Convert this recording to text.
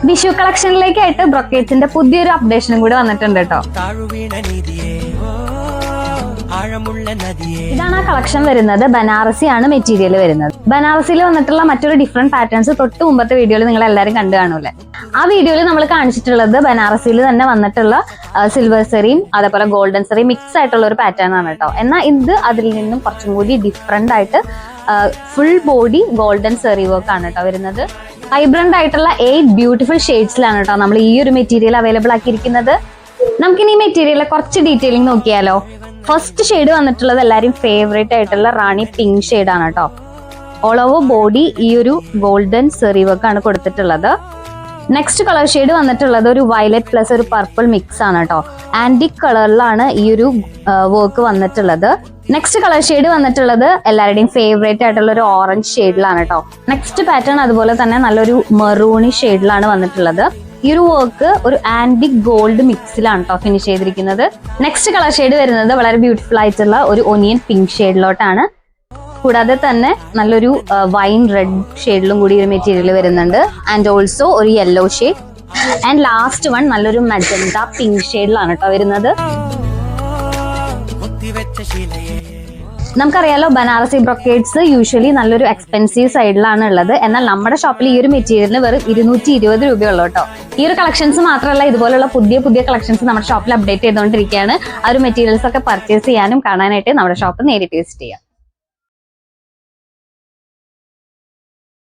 വിഷു കളക്ഷനിലേക്കായിട്ട് ബ്രൊക്കേറ്റ്സിന്റെ പുതിയൊരു അപ്ഡേഷനും കൂടി വന്നിട്ടുണ്ട് കേട്ടോ. ഇതാണ് ആ കളക്ഷൻ വരുന്നത്. ബനാറസി ആണ് മെറ്റീരിയൽ വരുന്നത്. ബനാറസിയിൽ വന്നിട്ടുള്ള മറ്റൊരു ഡിഫറെന്റ് പാറ്റേൺസ് തൊട്ട് മുമ്പത്തെ വീഡിയോയിൽ നിങ്ങൾ എല്ലാവരും കണ്ടു കാണൂല്ലേ. ആ വീഡിയോയിൽ നമ്മൾ കാണിച്ചിട്ടുള്ളത് ബനാറസിയിൽ തന്നെ വന്നിട്ടുള്ള സിൽവർ സെറിയും അതേപോലെ ഗോൾഡൻ സെറിയും മിക്സ് ആയിട്ടുള്ള ഒരു പാറ്റേൺ ആണ് കേട്ടോ. എന്നാൽ ഇത് അതിൽ നിന്നും കുറച്ചും കൂടി ഡിഫറെന്റ് ആയിട്ട് ഫുൾ ബോഡി ഗോൾഡൻ സെറി വർക്ക് ആണ് കേട്ടോ വരുന്നത്. വൈബ്രന്റ് ആയിട്ടുള്ള 8 ബ്യൂട്ടിഫുൾ ഷെയ്ഡ്സിലാണ് കേട്ടോ നമ്മൾ ഈ ഒരു മെറ്റീരിയൽ അവൈലബിൾ ആക്കിയിരിക്കുന്നത്. നമുക്കിനി ഈ മെറ്റീരിയലിലെ കുറച്ച് ഡീറ്റെയിലിംഗ് നോക്കിയാലോ. ഫസ്റ്റ് ഷെയ്ഡ് വന്നിട്ടുള്ളത് എല്ലാവരും ഫേവറേറ്റ് ആയിട്ടുള്ള റാണി പിങ്ക് ഷെയ്ഡ് ആണ് കേട്ടോ. ഓൾ ഓവർ ബോഡി ഈ ഒരു ഗോൾഡൻ സെറി വർക്ക് ആണ് കൊടുത്തിട്ടുള്ളത്. നെക്സ്റ്റ് കളർ ഷെയ്ഡ് വന്നിട്ടുള്ളത് ഒരു വയലറ്റ് പ്ലസ് ഒരു പർപ്പിൾ മിക്സ് ആണ് കേട്ടോ. ആന്റിക് കളറിലാണ് ഈ ഒരു വർക്ക് വന്നിട്ടുള്ളത്. നെക്സ്റ്റ് കളർ ഷെയ്ഡ് വന്നിട്ടുള്ളത് എല്ലാവരുടെയും ഫേവറേറ്റ് ആയിട്ടുള്ള ഒരു ഓറഞ്ച് ഷെയ്ഡിലാണ് കേട്ടോ. നെക്സ്റ്റ് പാറ്റേൺ അതുപോലെ തന്നെ നല്ലൊരു മെറൂണി ഷെയ്ഡിലാണ് വന്നിട്ടുള്ളത്. ഈ ഒരു വർക്ക് ഒരു ആന്റിക് ഗോൾഡ് മിക്സിലാണ് കേട്ടോ ഫിനിഷ് ചെയ്തിരിക്കുന്നത്. നെക്സ്റ്റ് കളർ ഷെയ്ഡ് വരുന്നത് വളരെ ബ്യൂട്ടിഫുൾ ആയിട്ടുള്ള ഒരു ഒനിയൻ പിങ്ക് ഷെയ്ഡിലോട്ടാണ്. കൂടാതെ തന്നെ നല്ലൊരു വൈൻ റെഡ് ഷെയ്ഡിലും കൂടി ഒരു മെറ്റീരിയൽ വരുന്നുണ്ട്. ആൻഡ് ഓൾസോ ഒരു yellow shade. And last one നല്ലൊരു മജന്ത പിങ്ക് ഷെയ്ഡിലാണ് കേട്ടോ വരുന്നത്. നമുക്കറിയാലോ ബനാറസി ബ്രൊക്കേറ്റ്സ് യൂഷ്വലി നല്ലൊരു എക്സ്പെൻസീവ് സൈഡിലാണ് ഉള്ളത്. എന്നാൽ നമ്മുടെ ഷോപ്പിൽ ഈ ഒരു മെറ്റീരിയലിന് വെറും 220 രൂപയുള്ളൂ കേട്ടോ. ഈ ഒരു കളക്ഷൻസ് മാത്രമല്ല, ഇതുപോലുള്ള പുതിയ പുതിയ കളക്ഷൻസ് നമ്മുടെ ഷോപ്പിൽ അപ്ഡേറ്റ് ചെയ്തുകൊണ്ടിരിക്കുകയാണ്. ആ ഒരു മെറ്റീരിയൽസ് ഒക്കെ പർച്ചേസ് ചെയ്യാനും കാണാനായിട്ട് നമ്മുടെ ഷോപ്പ് നേരിട്ട് വിസിറ്റ് ചെയ്യാം.